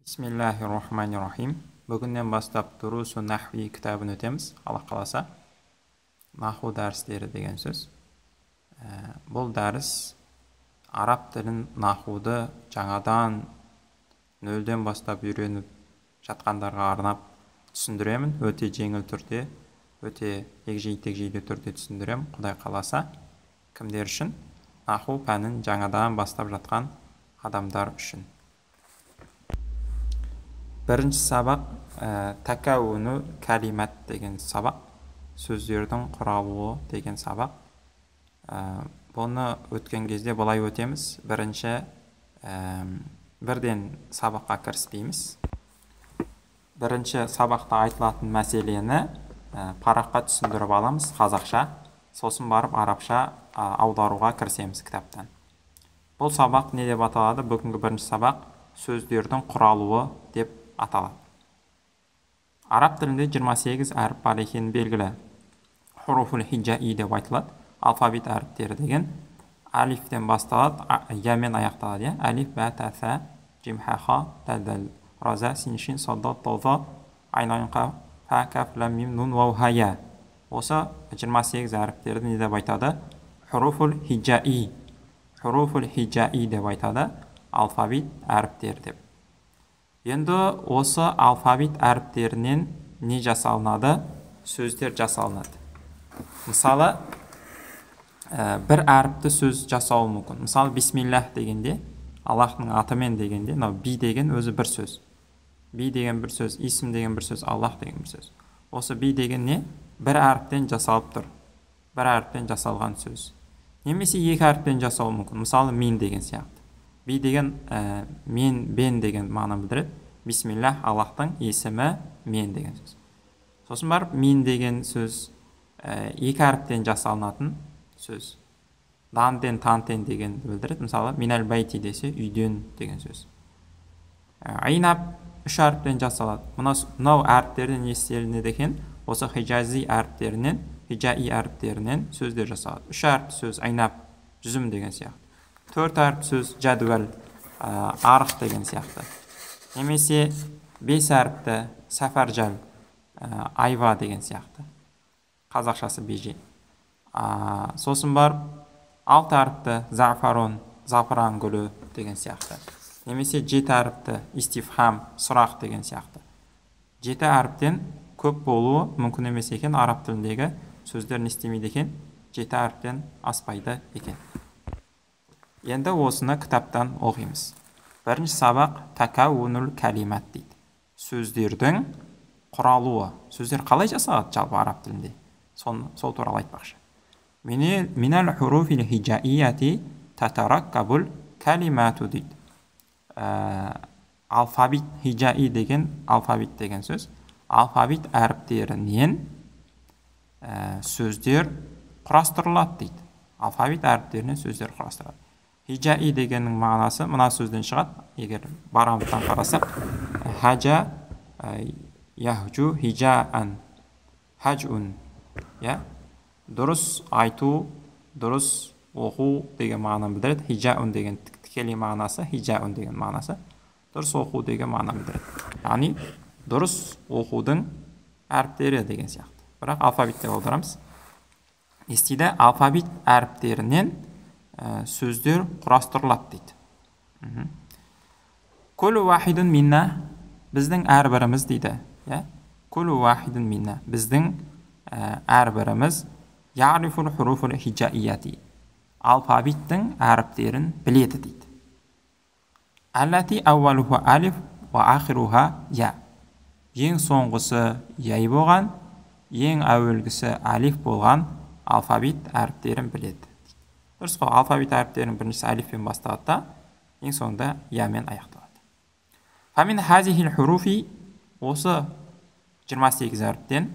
Бисмиллахир-рахманир-рахим. Бүгіннен бастап Дурусу Нахви кітабын өтеміз, Алла қаласа. Наху дәрістері деген сөз. Бұл дәріс араб тілін, нахуды жаңадан нөлден бастап үйреніп жатқандарға арнап түсіндіремін. Өте жеңіл түрде, өте егжей-тегжейлі түрде түсіндіремін, Құдай қаласа. Кімдер үшін? Наху пәнін жаңадан бастап жатқан адамдар үшін. Бірінші сабақ такауну калимат деген сабақ, сөздердің құралуы деген сабақ. Бұны өткен кезде былай өтеміз. Бірінші бірден сабаққа кіріспейміз. Бірінші сабақта айтылатын мәселені параққа түсіндіріп аламыз, қазақша, сосын барып арабша аударуға кірісеміз кітаптан. Бұл сабақ не деп аталады? Бүгінгі бірінші сабақ сөздердің құралуы деп аталады. Араб тілінде 28 әріп бар екені белгілі. Хуруфул хиджаи деп айтылады. Алфавит әріптері деген алифтен басталады, ямен аяқталады. Алиф, ба, та, са, жим, ха, ха, дал, дал, раза, син, шин, саддат, таза, айн, айн, қа, фа, каф, лам, мим, нун, вау, ха, я. Осы 28 әріптерді не деп айтады? Хуруфул хиджаи. Хуруфул хиджаи деп айтады. Алфавит әріптері деп. Енді осы алфавит әріптерінен не жасалынады? Сөздер жасалынады. Мысалы, бір әріпті сөз жасауы мүмкін. Мысалы, бисмиллах дегенде, Аллахтың атымен дегенде, би деген өзі бір сөз. Би деген бір сөз, исм деген бір сөз, Аллах деген бір сөз. Осы би деген не? Бір әріптен жасалып тұр. Бір әріптен жасалған сөз. Немесе екі әріптен жасауы мүмкін. Мысалы, мен деген сияқты. Би деген мен, бен деген мағына білдіреді. Бисмиллах, Аллахтың есімі мен деген сөз. Сосын барып, мен деген сөз екі әріптен жасалынатын сөз. Данден, тантен деген білдіреді. Мысалы, минал байти десе, үйден деген сөз. Айнап үш әріптен жасалады. Мынау әріптерден естелінеді екен, осы хиджази әріптерінен, хиджаи әріптерінен сөздер жасалады. Үш әріп сөз айнап, жүзім деген сияқты. Төрт әріп сөз жадуал, арық деген сияқты. Немесе бес әріпті сафаржал, айва деген сияқты. Қазақшасы беже. Сосын барып, алты әріпті зафарон, зафран гүлі деген сияқты. Немесе жеті әріпті истифхам, сұрақ деген сияқты. Жеті әріптен көп болуы мүмкін емес екен, араб тіліндегі сөздер не істемейді екен, жеті әріптен аспайды екен. Енді осыны кітаптан оқимыз. Бірінші сабақ такауунул калимат дейді. Сөздердің құралуы. Сөздер қалай жасалады жалпы араб тілінде? Сол туралы айтпақшы. Минал хуруфил хиджаияти татараккабул калимату дейді. Алфавит, хиджаи деген алфавит деген сөз. Алфавит әріптерінен сөздер құрастырылады дейді. Алфавит әріптерінен сөздер құрастырылады. Хиджаи дегеннің мағынасы мына сөзден шығады. Егер барамыздан қарасақ, хаджа, яхджу, хиджаан, хаджун. Дұрыс айту, дұрыс оқу деген мағынаны білдіреді. Хиджаун деген тікелей мағынасы, хиджаун деген мағынасы. Дұрыс оқу деген мағынаны білдіреді. Яғни, дұрыс оқудың әріптері деген сияқты. Бірақ алфавитте аударамыз. Естиді, алфавит әріптерінен сөздер құрастырылады дейді. Күлу вахидун минна, біздің әрбіріміз дейді. Күлу вахидун минна, біздің әрбіріміз я'рифул хуруфул хиджаияти, алфавиттің әріптерін біледі дейді. Аллати ауалуха алиф ва ахируха я, ең соңғысы яй болған, ең әуелгісі алиф болған алфавит әріптерін біледі. Дұрыс қой, алфавит әріптерінің біріншісі алифпен басталады да, ең соңында ямен аяқталады. Фамин хазихил хуруфи, осы 28 әріптен,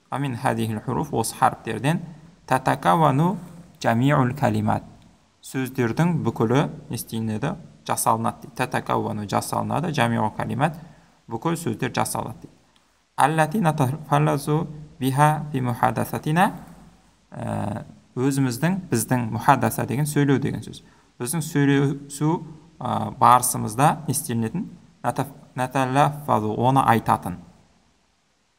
фамин хазихил хуруф, осы харіптерден, татакавану жамиул калимат, сөздердің бүкілі естейінеді, жасалынады. Татакавану жасалынады, жамиул калимат, бүкіл сөздер жасалынады. Аллати натафаллазу биха фи мухадасатина, өзіміздің, біздің мұхаддаса деген сөйлеу деген сөз. Біздің сөйлесу барысымызда естелінетін наталаффазу, оны айтатын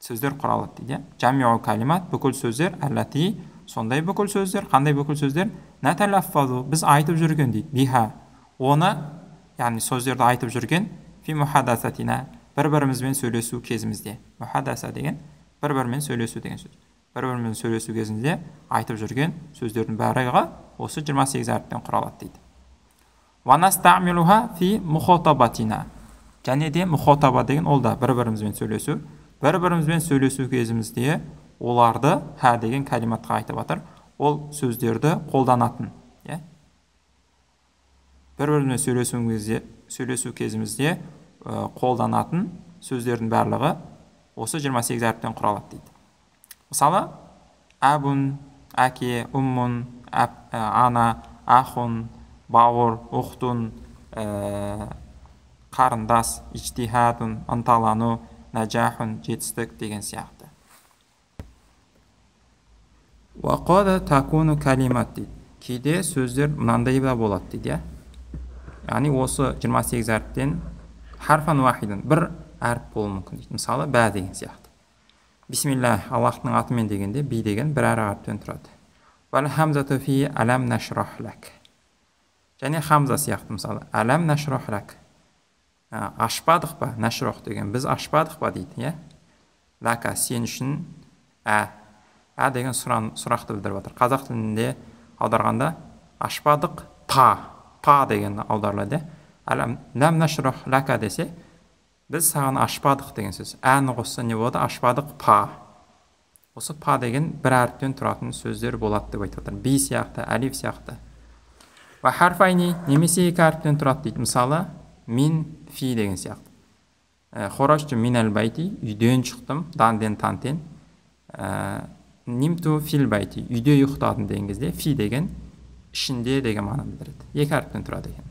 сөздер құралады дейді. Жамиу калимат, бүкіл сөздер, аллати, сондай бүкіл сөздер, қандай бүкіл сөздер? Наталаффазу, біз айтып жүрген дейді. Биха, оны, яғни сөздерді айтып жүрген, фи мухадасатина, бір-бірімізбен сөйлесу кезімізде. Мухадаса деген бір-бірімен сөйлесу деген сөз. Бір-бірімен сөйлесу кезінде айтып жүрген сөздердің бәріға осы 28 әріптен құралады дейді. Ва настамилуха фи мухатабатина. Және де мухатаба деген ол да бір-бірімізбен сөйлесу. Бір-бірімізбен сөйлесу кезімізде оларды ха деген калиматқа айтып жатыр. Ол сөздерді қолданатын, бір-бірімен сөйлесу кезімізде қолданатын сөздердің барлығы осы 28 әріптен құралады дейді. Мысалы, әбун, әке, уммун, ана, ахун, бауыр, ухтун, қарындас, ичтихадун, ынталану, нәжахун, жетістік деген сияқты. Уақада такуну калимат дейді. Кейде сөздер мынандай да болады дейді. Яғни осы 28 әріптен харфан уахиден бір әріп болуы мүмкін дейді. Мысалы, бә деген сияқты. Бисмиллах, Аллахтың атымен дегенде би деген бір әріптен тұрады. Вал хамзату фи алам нашрах лак. Және хамза сияқты, мысалы, алам нашрах лак. Ашпадық па? Нашрах деген біз ашпадық па дейді, лака сен үшін деген сұрақты білдіріп жатыр. Қазақ тілінде аударғанда ашпадық па деген аударылады. Лам нашрах лака десе, біз саған ашпадық деген сөз. Әні қосса не болады? Ашпадық па. Осы па деген бір әріптен тұратын сөздер болады деп айтып отыр. Би сияқты, әлиф сияқты. Ва харфайни, немесе екі әріптен тұрады дейді. Мысалы, мин фи деген сияқты. Хорашты мин әл-байти, үйден шықтым, данден тантен. Нимту фил байти, үйде ұйықтадым деген кезде, фи деген ішінде деген мағына білдіреді. Екі әріптен тұрады екен.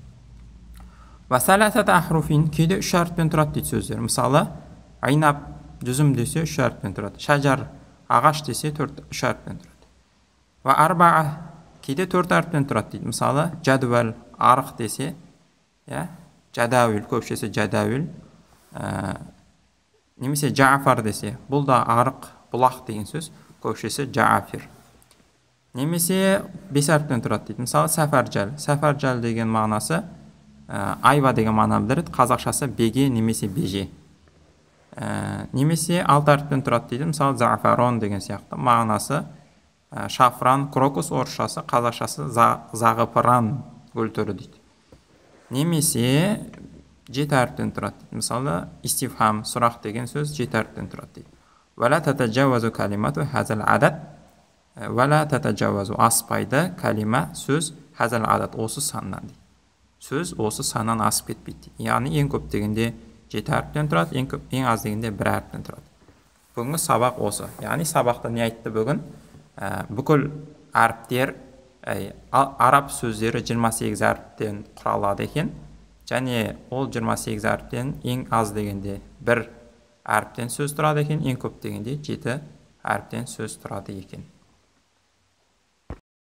Ва саласат ахруфин, кейде үш әріптен тұрады дейді сөздер. Мысалы, айнап, жүзім десе үш әріптен тұрады. Шажар, ағаш десе үш әріптен тұрады. Ва арбаа, кейде төрт әріптен тұрады дейді. Мысалы, жадуал, арық десе, жадауил, көпшесі жадауил. Немесе жаафар десе, бұл да арық, бұлақ деген сөз, көпшесі жаафир. Немесе бес әріптен тұрады дейді. Мысалы, сафаржал. Сафаржал деген мағынасы айва деген мағына білдіреді. Қазақшасы беге немесе беже. Немесе алты әріптен тұрады дейді. Мысалы, зафарон деген сияқты. Мағынасы шафран, крокус, орысшасы, қазақшасы зағыпыран гүл түрі дейді. Немесе жеті әріптен тұрады дейді. Мысалы, истифхам, сұрақ деген сөз жеті әріптен тұрады дейді. Вала татаджауазу калимату хазал адат. Вала татаджауазу, аспайды калима сөз хазал адат, осы саннан дейді. Сөз осы саннан асып кетпейді. Яғни ең көп дегенде жеті әріптен тұрады, ең аз дегенде бір әріптен тұрады. Бүгінгі сабақ осы. Яғни сабақта не айтты бүгін? Бүкіл әріптер, араб сөздері 28 әріптен құралады екен. Және ол 28 әріптен ең аз дегенде бір әріптен сөз тұрады екен, ең көп дегенде жеті әріптен сөз тұрады екен.